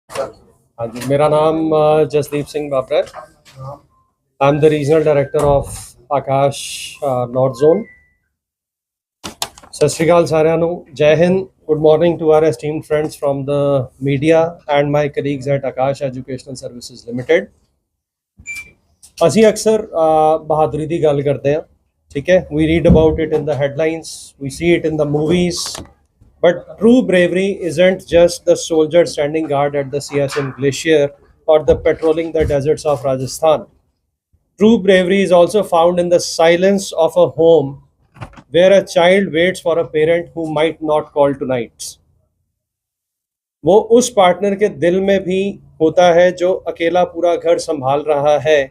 हाँ जी, मेरा नाम जसदीप सिंह बाबरा है। I am the regional director of Aakash north zone. Sat Shri Akal साਰਿਆਂ ਨੂੰ, जय हिंद, good morning to our esteemed friends from the media and my colleagues at Aakash educational services limited. ਅਸੀਂ ਅਕਸਰ ਬਹਾਦਰੀ ਦੀ ਗੱਲ ਕਰਦੇ ਹਾਂ, ਠੀਕ ਹੈ। We read about it in the headlines, we see it in the movies, but true bravery isn't just the soldier standing guard at the Siachen glacier or the patrolling the deserts of Rajasthan. True bravery is also found in the silence of a home where a child waits for a parent who might not call tonight. वो उस partner के दिल में भी होता है जो अकेला पूरा घर संभाल रहा है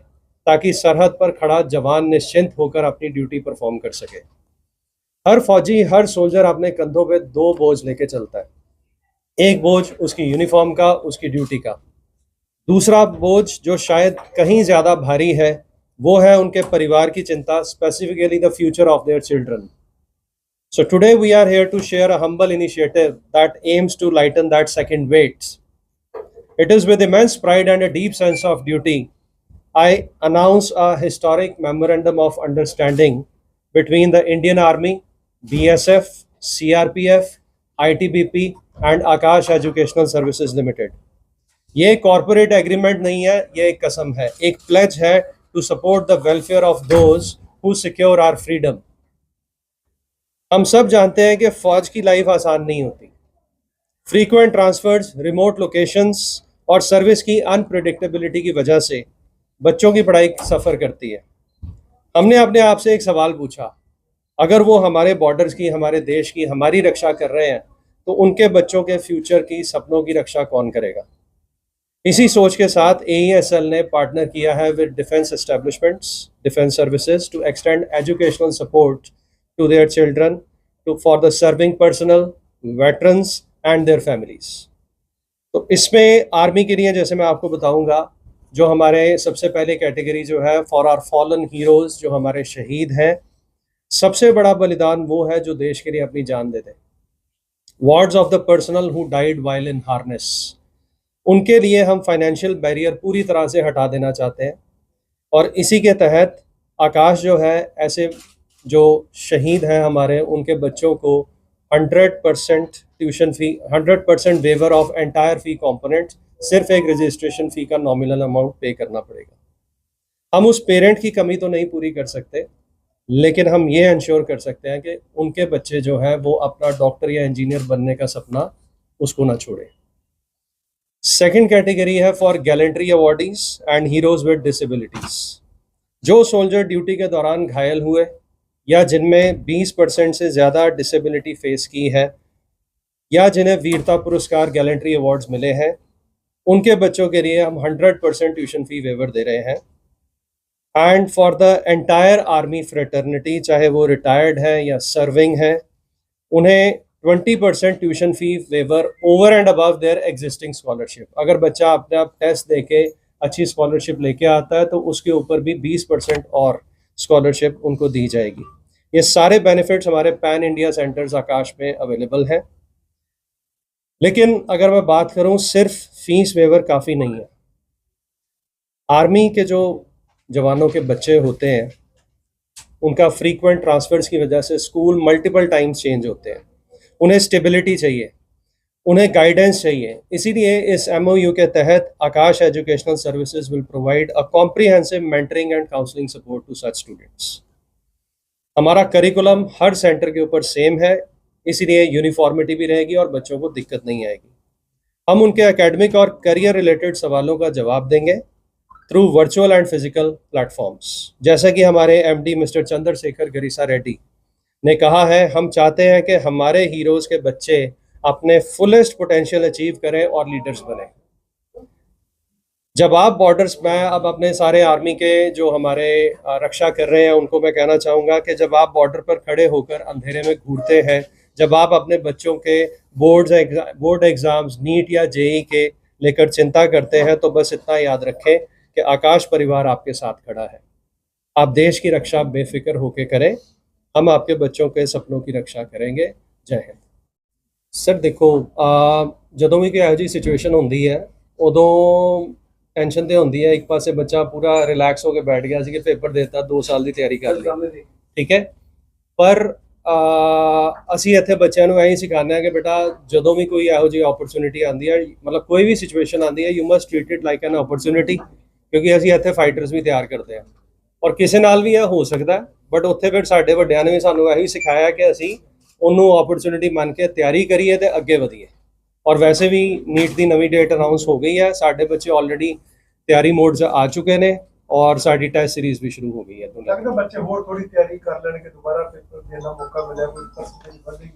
ताकि सरहद पर खड़ा जवान निश्चिंत होकर अपनी ड्यूटी परफॉर्म कर सके। हर फौजी, हर सोल्जर अपने कंधों पे दो बोझ लेके चलता है। एक बोझ उसकी यूनिफॉर्म का, उसकी ड्यूटी का। दूसरा बोझ जो शायद कहीं ज़्यादा भारी है, वो है उनके परिवार की चिंता, specifically the future of their children. So today we are here to share a humble initiative that aims to lighten that second weight. It is with immense pride and a deep sense of duty I announce a historic memorandum of understanding between the Indian Army, BSF, CRPF, ITBP and Akash Educational Services Limited. ये corporate agreement नहीं है, ये एक कसम है, एक pledge है to support the welfare of those who secure our freedom. हम सब जानते हैं कि फौज की लाइफ आसान नहीं होती। फ्रीक्वेंट ट्रांसफर्स, रिमोट लोकेशंस और सर्विस की अनप्रेडिक्टेबिलिटी की वजह से बच्चों की पढ़ाई सफ़र करती है। हमने अपने आप से एक सवाल पूछा, अगर वो हमारे बॉर्डर्स की, हमारे देश की, हमारी रक्षा कर रहे हैं तो उनके बच्चों के फ्यूचर की, सपनों की रक्षा कौन करेगा। इसी सोच के साथ AESL ने पार्टनर किया है with defence establishments, defence services to extend educational support to their children, to for the serving personal, veterans and their families. तो इसमें आर्मी के लिए, जैसे मैं आपको बताऊंगा, जो हमारे सबसे पहले कैटेगरी जो है फॉर आवर फॉलन हीरोज, जो हमारे शहीद हैं। सबसे बड़ा बलिदान वो है जो देश के लिए अपनी जान दे दे। Wards of the personnel who died while in harness, उनके लिए हम फाइनेंशियल बैरियर पूरी तरह से हटा देना चाहते हैं। और इसी के तहत आकाश जो है, ऐसे जो शहीद हैं हमारे, उनके बच्चों को 100% tuition fee, 100% waiver of entire fee component, सिर्फ एक रजिस्ट्रेशन फ़ी का नॉमिनल अमाउंट पे करना पड़ेगा। हम उस पेरेंट की कमी तो नहीं पूरी कर सकते, लेकिन हम ये इंश्योर कर सकते हैं कि उनके बच्चे जो हैं वो अपना डॉक्टर या इंजीनियर बनने का सपना उसको ना छोड़े। सेकंड कैटेगरी है for gallantry awardees and heroes with disabilities. जो सोल्जर ड्यूटी के दौरान घायल हुए या जिनमें 20% से ज़्यादा डिसेबिलिटी फेस की है या जिन्हें वीरता पुरस्कार, गैलेंट्री अवार्ड्स मिले हैं, उनके बच्चों के लिए हम 100% ट्यूशन फ़ी वेवर दे रहे हैं। And for the entire army fraternity, चाहे वो रिटायर्ड है या सर्विंग है, उन्हें 20% tuition fee waiver over and above their existing scholarship. अगर बच्चा अपने आप टेस्ट दे के अच्छी स्कॉलरशिप लेके आता है तो उसके ऊपर भी 20% और स्कॉलरशिप उनको दी जाएगी। ये सारे बेनिफिट्स हमारे पैन इंडिया सेंटर्स आकाश में अवेलेबल हैं। लेकिन अगर मैं बात करूं, सिर्फ फीस वेवर काफ़ी नहीं है। आर्मी के जो जवानों के बच्चे होते हैं, उनका फ्रीक्वेंट ट्रांसफर्स की वजह से स्कूल मल्टीपल टाइम्स चेंज होते हैं। उन्हें स्टेबिलिटी चाहिए, उन्हें गाइडेंस चाहिए। इसीलिए इस MOU के तहत Aakash educational services will provide a comprehensive mentoring and counselling support to such students. हमारा करिकुलम हर सेंटर के ऊपर सेम है, इसीलिए यूनिफॉर्मिटी भी रहेगी और बच्चों को दिक्कत नहीं आएगी। हम उनके एकेडमिक और करियर रिलेटेड सवालों का जवाब देंगे through virtual and physical platforms. जैसा कि हमारे MD मिस्टर चंद्रशेखर गरीसा रेड्डी ने कहा है, हम चाहते हैं कि हमारे हीरोज़ के बच्चे अपने फुलेस्ट पोटेंशियल अचीव करें और लीडर्स बने। जब आप बॉर्डर्स, मैं अब अपने सारे आर्मी के जो हमारे रक्षा कर रहे हैं उनको मैं कहना चाहूँगा कि जब आप बॉर्डर पर खड़े होकर अंधेरे में घूरते हैं, जब आप अपने बच्चों के बोर्ड एग्ज़ाम्स, नीट या JEE के लेकर चिंता करते हैं, तो बस इतना याद रखें कि आकाश परिवार आपके साथ खड़ा है। आप देश की रक्षा बेफिक्र होकर करें, हम आपके बच्चों के सपनों की रक्षा करेंगे। जय हिंद। सर देखो, ਜਦੋਂ भी कोई ਇਹੋ ਜਿਹੀ सिचुएशन होंगी है, ਉਦੋਂ ਟੈਨਸ਼ਨ ਤੇ ਹੁੰਦੀ ਹੈ, ਇੱਕ ਪਾਸੇ ਬੱਚਾ ਪੂਰਾ ਰਿਲੈਕਸ ਹੋ ਕੇ ਬੈਠ ਗਿਆ ਸੀ ਕਿ ਪੇਪਰ ਦੇਤਾ, 2 ਸਾਲ ਦੀ ਤਿਆਰੀ ਕਰ ਲਈ, ਠੀਕ ਹੈ। ਪਰ ਅਸੀਂ ਇੱਥੇ ਬੱਚਿਆਂ ਨੂੰ ਇਹੀ ਸਿਖਾਉਂਦੇ ਹਾਂ ਕਿ ਬੇਟਾ ਜਦੋਂ ਵੀ ਕੋਈ ਇਹੋ ਜਿਹੀ ਓਪਰਚੁਨਿਟੀ ਆਉਂਦੀ ਹੈ, ਮਤਲਬ ਕੋਈ ਵੀ ਸਿਚੁਏਸ਼ਨ ਆਉਂਦੀ ਹੈ, you must treat it like an opportunity, ਕਿਉਂਕਿ ਅਸੀਂ ਇੱਥੇ ਫਾਈਟਰਸ ਵੀ ਤਿਆਰ ਕਰਦੇ ਹਾਂ ਔਰ ਕਿਸੇ ਨਾਲ ਵੀ ਇਹ ਹੋ ਸਕਦਾ, ਬਟ ਉੱਥੇ ਫਿਰ ਸਾਡੇ ਵੱਡਿਆਂ ਨੇ ਵੀ ਸਾਨੂੰ ਇਹੀ ਸਿਖਾਇਆ ਕਿ ਅਸੀਂ ਉਹਨੂੰ ਓਪਰਚੁਨਿਟੀ ਮੰਨ ਕੇ ਤਿਆਰੀ ਕਰੀਏ ਤੇ ਅੱਗੇ ਵਧੀਏ। ਔਰ ਵੈਸੇ ਵੀ ਨੀਟ ਦੀ ਨਵੀਂ ਡੇਟ ਅਨਾਉਂਸ ਹੋ ਗਈ ਹੈ, ਸਾਡੇ ਬੱਚੇ ਆਲਰੇਡੀ ਤਿਆਰੀ ਮੋਡ 'ਚ ਆ ਚੁੱਕੇ ਨੇ ਔਰ ਸਾਡੀ ਟੈਸਟ ਸੀਰੀਜ਼ ਵੀ ਸ਼ੁਰੂ ਹੋ ਗਈ ਹੈ। ਲੱਗਦਾ ਬੱਚੇ ਹੋਰ ਥੋੜੀ ਤਿਆਰੀ ਕਰ ਲੈਣਗੇ, ਦੁਬਾਰਾ ਪੇਪਰ ਦੇਣ ਦਾ ਮੌਕਾ ਮਿਲਿਆ, ਕੋਈ ਪਰਸੈਂਟੇਜ ਵਧੇਗੀ।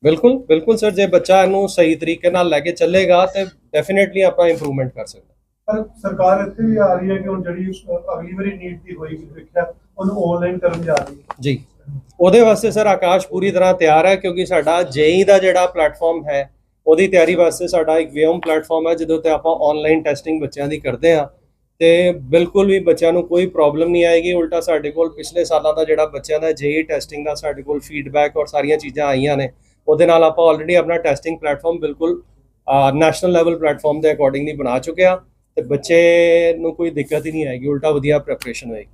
ਬਿਲਕੁਲ ਬਿਲਕੁਲ ਸਰ, ਜੇ ਬੱਚਾ ਇਹਨੂੰ ਸਹੀ ਤਰੀਕੇ ਨਾਲ ਲੈ ਕੇ ਚੱਲੇਗਾ ਤੇ ਡੈਫੀਨੇਟਲੀ ਆਪਾਂ ਇੰਪਰੂਵਮੈਂਟ ਕਰ ਸਕਦੇ। ਪਰ ਸਰਕਾਰ ਇੱਥੇ ਵੀ ਆ ਰਹੀ ਹੈ ਕਿ ਹੁਣ ਜਿਹੜੀ ਅਗਲੀ ਵਾਰੀ ਨੀਟ ਦੀ ਹੋਏਗੀ ਪ੍ਰੀਖਿਆ ਉਹਨੂੰ ਆਨਲਾਈਨ ਕਰਨ ਜਾ ਰਹੀ ਹੈ ਜੀ। ਉਹਦੇ ਵਾਸਤੇ ਸਰ ਆਕਾਸ਼ ਪੂਰੀ ਤਰ੍ਹਾਂ ਤਿਆਰ ਹੈ, ਕਿਉਂਕਿ ਸਾਡਾ ਜੇਈ ਦਾ ਜਿਹੜਾ ਪਲੇਟਫਾਰਮ ਹੈ ਉਹਦੀ ਤਿਆਰੀ ਵਾਸਤੇ ਸਾਡਾ ਇੱਕ ਵਿਯਮ ਪਲੇਟਫਾਰਮ ਹੈ ਜਿਹਦੇ ਉੱਤੇ ਆਪਾਂ ਆਨਲਾਈਨ ਟੈਸਟਿੰਗ ਬੱਚਿਆਂ ਦੀ ਕਰਦੇ ਹਾਂ ਤੇ ਬਿਲਕੁਲ ਵੀ ਬੱਚਿਆਂ ਨੂੰ ਕੋਈ ਪ੍ਰੋਬਲਮ ਨਹੀਂ ਆਏਗੀ। ਉਲਟਾ ਸਾਡੇ ਕੋਲ ਪਿਛਲੇ ਸਾਲਾਂ ਦਾ ਜਿਹੜਾ ਬੱਚਿਆਂ ਦਾ ਜੇਈ ਟੈਸਟਿੰਗ ਦਾ ਸਾਡੇ ਕੋਲ ਫੀਡਬੈਕ ਔਰ ਸਾਰੀਆਂ ਚੀਜ਼ਾਂ ਆਈਆਂ ਨੇ, ਉਹਦੇ ਨਾਲ ਆਪਾਂ ਆਲਰੇਡੀ ਆਪਣਾ ਟੈਸਟਿੰਗ ਪਲੇਟਫਾਰਮ ਬਿਲਕੁਲ ਨੈਸ਼ਨਲ ਲੈਵਲ ਪਲੇਟਫਾਰਮ ਦੇ ਅਕੋਰਡਿੰਗਲੀ ਬਣਾ ਚੁੱਕੇ ਹਾਂ ਤੇ ਬੱਚੇ ਨੂੰ ਕੋਈ ਦਿੱਕਤ ਹੀ ਨਹੀਂ ਆਏਗੀ, ਉਲਟਾ ਵਧੀਆ ਪ੍ਰੈਪਰੇਸ਼ਨ ਹੋਏਗੀ।